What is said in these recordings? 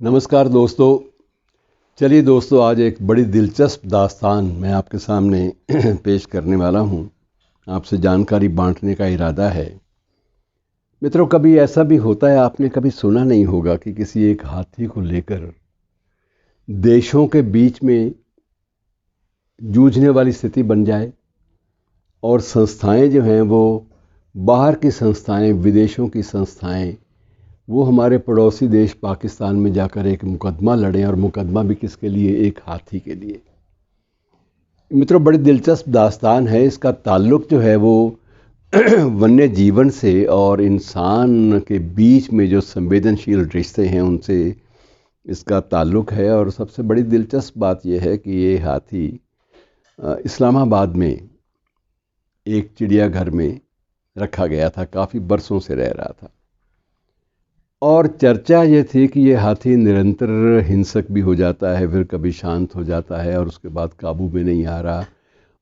नमस्कार दोस्तों। चलिए दोस्तों, आज एक बड़ी दिलचस्प दास्तान मैं आपके सामने पेश करने वाला हूँ। आपसे जानकारी बांटने का इरादा है। मित्रों, कभी ऐसा भी होता है, आपने कभी सुना नहीं होगा कि किसी एक हाथी को लेकर देशों के बीच में जूझने वाली स्थिति बन जाए और संस्थाएं जो हैं वो बाहर की संस्थाएं, विदेशों की संस्थाएं, वो हमारे पड़ोसी देश पाकिस्तान में जाकर एक मुकदमा लड़ें, और मुकदमा भी किसके लिए? एक हाथी के लिए। मित्रों, बड़ी दिलचस्प दास्तान है। इसका ताल्लुक जो है वो वन्य जीवन से और इंसान के बीच में जो संवेदनशील रिश्ते हैं उनसे इसका ताल्लुक है। और सबसे बड़ी दिलचस्प बात यह है कि ये हाथी इस्लामाबाद में एक चिड़ियाघर में रखा गया था, काफ़ी बरसों से रह रहा था। और चर्चा ये थी कि ये हाथी निरंतर हिंसक भी हो जाता है, फिर कभी शांत हो जाता है और उसके बाद काबू में नहीं आ रहा।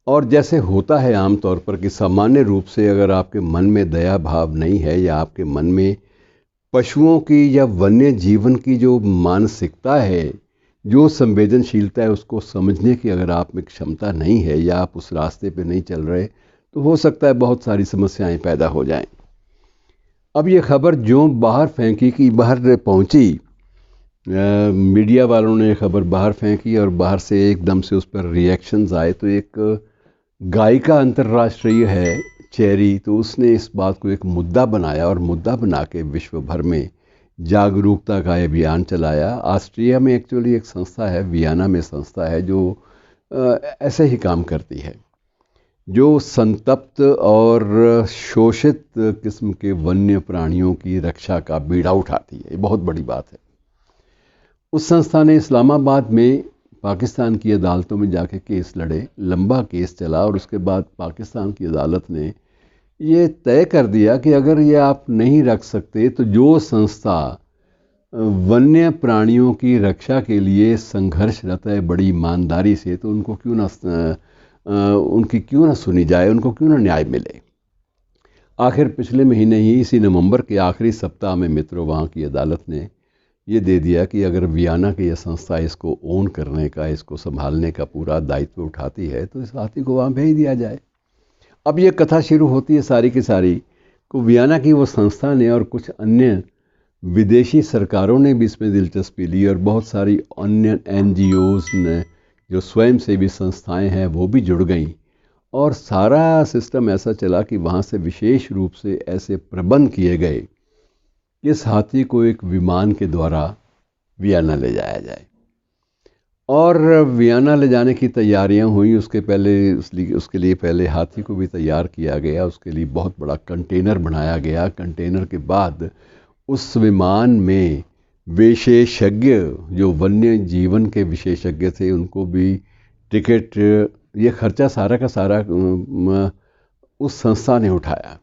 और जैसे होता है आम तौर पर कि सामान्य रूप से अगर आपके मन में दया भाव नहीं है, या आपके मन में पशुओं की या वन्य जीवन की जो मानसिकता है, जो संवेदनशीलता है, उसको समझने की अगर आप में क्षमता नहीं है, या आप उस रास्ते पे नहीं चल रहे, तो हो सकता है बहुत सारी समस्याएं पैदा हो जाएं। अब ये खबर जो बाहर फेंकी कि बाहर पहुंची, मीडिया वालों ने खबर बाहर फेंकी और बाहर से एकदम से उस पर रिएक्शंस आए। तो एक गायिका अंतर्राष्ट्रीय है, चेरी, तो उसने इस बात को एक मुद्दा बनाया और मुद्दा बना के विश्व भर में जागरूकता का अभियान चलाया। ऑस्ट्रिया में एक्चुअली एक संस्था है, वियना में संस्था है, जो ऐसे ही काम करती है, जो संतप्त और शोषित किस्म के वन्य प्राणियों की रक्षा का बीड़ा उठाती है। ये बहुत बड़ी बात है। उस संस्था ने इस्लामाबाद में पाकिस्तान की अदालतों में जाके केस लड़े, लंबा केस चला, और उसके बाद पाकिस्तान की अदालत ने ये तय कर दिया कि अगर ये आप नहीं रख सकते, तो जो संस्था वन्य प्राणियों की रक्षा के लिए संघर्षरत है बड़ी ईमानदारी से, तो उनको क्यों ना उनकी क्यों ना सुनी जाए, उनको क्यों ना न्याय मिले। आखिर पिछले महीने ही, इसी नवंबर के आखिरी सप्ताह में मित्रों, वहाँ की अदालत ने ये दे दिया कि अगर वियना की यह संस्था इसको ओन करने का, इसको संभालने का पूरा दायित्व उठाती है, तो इस हाथी को वहाँ भेज दिया जाए। अब ये कथा शुरू होती है सारी की सारी को वियना की वो संस्था ने, और कुछ अन्य विदेशी सरकारों ने भी इसमें दिलचस्पी ली, और बहुत सारी अन्य NGOs ने, जो स्वयं सेवी संस्थाएं हैं, वो भी जुड़ गईं। और सारा सिस्टम ऐसा चला कि वहाँ से विशेष रूप से ऐसे प्रबंध किए गए कि इस हाथी को एक विमान के द्वारा वियना ले जाया जाए। और वियना ले जाने की तैयारियां हुई। उसके लिए पहले हाथी को भी तैयार किया गया, उसके लिए बहुत बड़ा कंटेनर बनाया गया। कंटेनर के बाद उस विमान में विशेषज्ञ, जो वन्य जीवन के विशेषज्ञ थे, उनको भी टिकट, ये खर्चा सारा का सारा उस संस्था ने उठाया।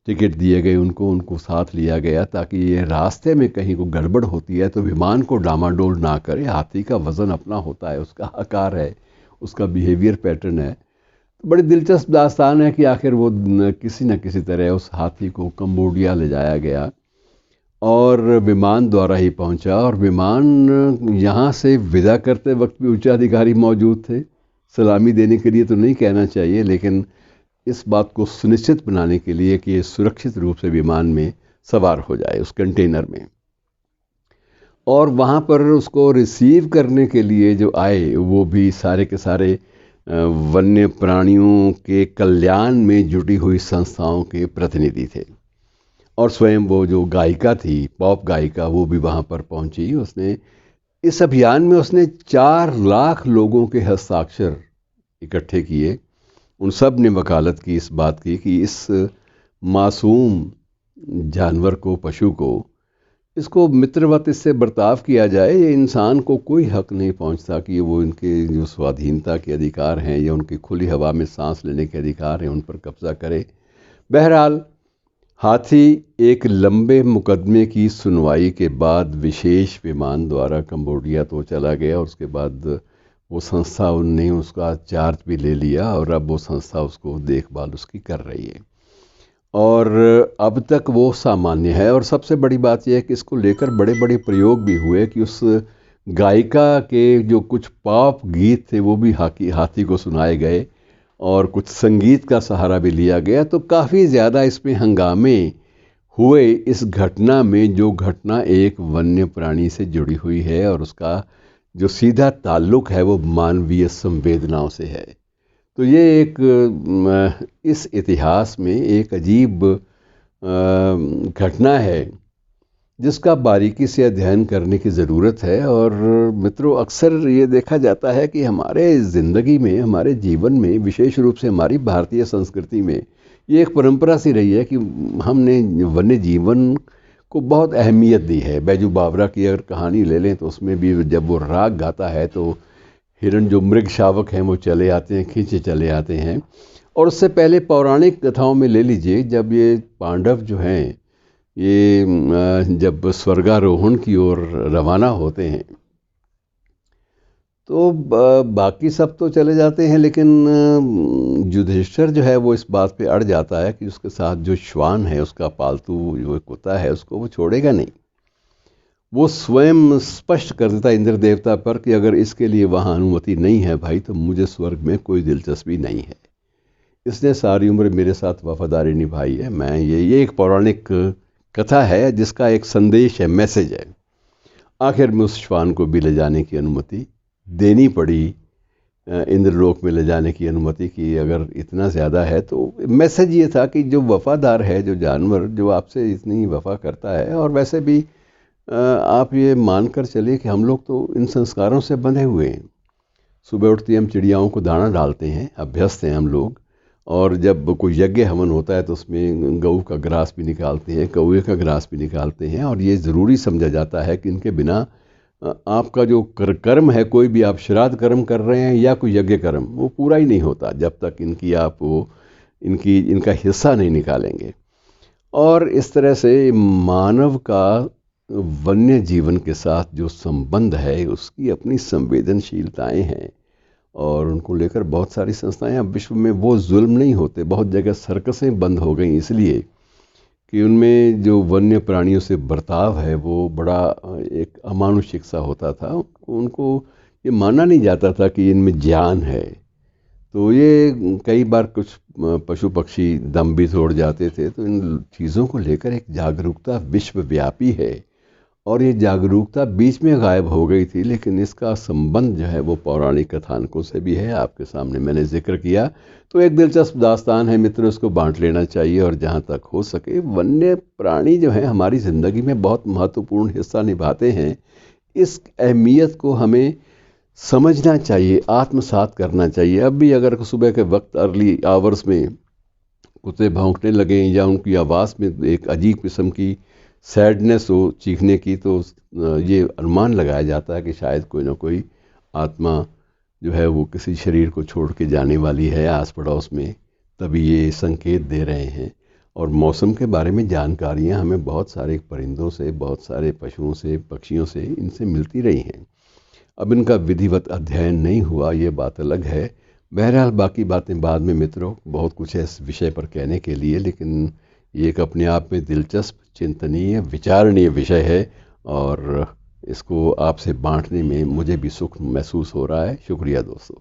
टिकट दिए गए उनको साथ लिया गया, ताकि ये रास्ते में कहीं को गड़बड़ होती है तो विमान को डामाडोल ना करे। हाथी का वज़न अपना होता है, उसका आकार है, उसका बिहेवियर पैटर्न है। तो बड़ी दिलचस्प दास्तान है कि आखिर वो किसी न किसी तरह उस हाथी को कंबोडिया ले जाया गया, और विमान द्वारा ही पहुंचा। और विमान यहाँ से विदा करते वक्त भी उच्चाधिकारी मौजूद थे, सलामी देने के लिए तो नहीं कहना चाहिए, लेकिन इस बात को सुनिश्चित बनाने के लिए कि ये सुरक्षित रूप से विमान में सवार हो जाए, उस कंटेनर में। और वहाँ पर उसको रिसीव करने के लिए जो आए, वो भी सारे के सारे वन्य प्राणियों के कल्याण में जुटी हुई संस्थाओं के प्रतिनिधि थे। और स्वयं वो जो गायिका थी, पॉप गायिका, वो भी वहाँ पर पहुँची। उसने इस अभियान में उसने 4 लाख लोगों के हस्ताक्षर इकट्ठे किए। उन सब ने वकालत की इस बात की कि इस मासूम जानवर को, पशु को, इसको मित्रवत इससे बर्ताव किया जाए। ये इंसान को कोई हक नहीं पहुंचता कि वो इनके जो स्वाधीनता के अधिकार हैं, या उनकी खुली हवा में सांस लेने के अधिकार हैं, उन पर कब्जा करे। बहरहाल, हाथी एक लंबे मुकदमे की सुनवाई के बाद विशेष विमान द्वारा कंबोडिया तो चला गया। और उसके बाद वो संस्था, उनने उसका चार्ज भी ले लिया, और अब वो संस्था उसको देखभाल उसकी कर रही है। और अब तक वो सामान्य है। और सबसे बड़ी बात यह है कि इसको लेकर बड़े बड़े प्रयोग भी हुए कि उस गायिका के जो कुछ पॉप गीत थे वो भी हाथी को सुनाए गए और कुछ संगीत का सहारा भी लिया गया। तो काफ़ी ज़्यादा इसमें हंगामे हुए इस घटना में, जो घटना एक वन्य प्राणी से जुड़ी हुई है और उसका जो सीधा ताल्लुक है वो मानवीय संवेदनाओं से है। तो ये एक इस इतिहास में एक अजीब घटना है जिसका बारीकी से अध्ययन करने की ज़रूरत है। और मित्रों, अक्सर ये देखा जाता है कि हमारे ज़िंदगी में, हमारे जीवन में, विशेष रूप से हमारी भारतीय संस्कृति में ये एक परंपरा सी रही है कि हमने वन्य जीवन को बहुत अहमियत दी है। बैजू बावरा की अगर कहानी ले लें तो उसमें भी जब वो राग गाता है तो हिरण जो मृग शावक हैं वो चले आते हैं, खींचे चले आते हैं। और उससे पहले पौराणिक कथाओं में ले लीजिए, जब ये पांडव जो हैं ये जब स्वर्गारोहण की ओर रवाना होते हैं तो बाकी सब तो चले जाते हैं, लेकिन युधिष्ठिर जो है वो इस बात पे अड़ जाता है कि उसके साथ जो श्वान है, उसका पालतू जो कुत्ता है, उसको वो छोड़ेगा नहीं। वो स्वयं स्पष्ट कर देता है इंद्र देवता पर कि अगर इसके लिए वहाँ अनुमति नहीं है भाई, तो मुझे स्वर्ग में कोई दिलचस्पी नहीं है। इसने सारी उम्र मेरे साथ वफादारी निभाई है। मैं ये एक पौराणिक कथा है जिसका एक संदेश है, मैसेज है। आखिर में उस श्वान को भी ले जाने की अनुमति देनी पड़ी, इंद्रलोक में ले जाने की अनुमति की। अगर इतना ज़्यादा है तो मैसेज ये था कि जो वफ़ादार है, जो जानवर जो आपसे इतनी वफ़ा करता है, और वैसे भी आप ये मान कर चलिए कि हम लोग तो इन संस्कारों से बंधे हुए हैं। सुबह उठते हम चिड़ियाओं को दाना डालते हैं, अभ्यस्त हैं हम लोग। और जब कोई यज्ञ हवन होता है तो उसमें गऊ का ग्रास भी निकालते हैं, कौवे का ग्रास भी निकालते हैं। और ये ज़रूरी समझा जाता है कि इनके बिना आपका जो कर्म है, कोई भी आप श्राद्ध कर्म कर रहे हैं या कोई यज्ञ कर्म, वो पूरा ही नहीं होता जब तक इनकी आप वो इनका हिस्सा नहीं निकालेंगे। और इस तरह से मानव का वन्य जीवन के साथ जो संबंध है, उसकी अपनी संवेदनशीलताएं हैं और उनको लेकर बहुत सारी संस्थाएं। अब विश्व में वो जुल्म नहीं होते। बहुत जगह सर्कसें बंद हो गई इसलिए कि उनमें जो वन्य प्राणियों से बर्ताव है वो बड़ा एक अमानुषिक सा होता था। उनको ये माना नहीं जाता था कि इनमें ज्ञान है। तो ये कई बार कुछ पशु पक्षी दम भी तोड़ जाते थे। तो इन चीज़ों को लेकर एक जागरूकता विश्वव्यापी है और ये जागरूकता बीच में गायब हो गई थी। लेकिन इसका संबंध जो है वो पौराणिक कथानकों से भी है, आपके सामने मैंने जिक्र किया। तो एक दिलचस्प दास्तान है मित्रों, इसको बांट लेना चाहिए। और जहाँ तक हो सके, वन्य प्राणी जो है हमारी ज़िंदगी में बहुत महत्वपूर्ण हिस्सा निभाते हैं। इस अहमियत को हमें समझना चाहिए, आत्मसात करना चाहिए। अब भी अगर सुबह के वक्त अर्ली आवर्स में कुत्ते भौंकने लगें या उनकी आवाज़ में एक अजीब किस्म की सैडनेस हो चीखने की, तो ये अनुमान लगाया जाता है कि शायद कोई ना कोई आत्मा जो है वो किसी शरीर को छोड़ के जाने वाली है आस पड़ोस में, तभी ये संकेत दे रहे हैं। और मौसम के बारे में जानकारियाँ हमें बहुत सारे परिंदों से, बहुत सारे पशुओं से, पक्षियों से, इनसे मिलती रही हैं। अब इनका विधिवत अध्ययन नहीं हुआ, ये बात अलग है। बहरहाल बाकी बातें बाद में मित्रों, बहुत कुछ है इस विषय पर कहने के लिए, लेकिन ये एक अपने आप में दिलचस्प, चिंतनीय, विचारणीय विषय है और इसको आपसे बांटने में मुझे भी सुख महसूस हो रहा है। शुक्रिया दोस्तों।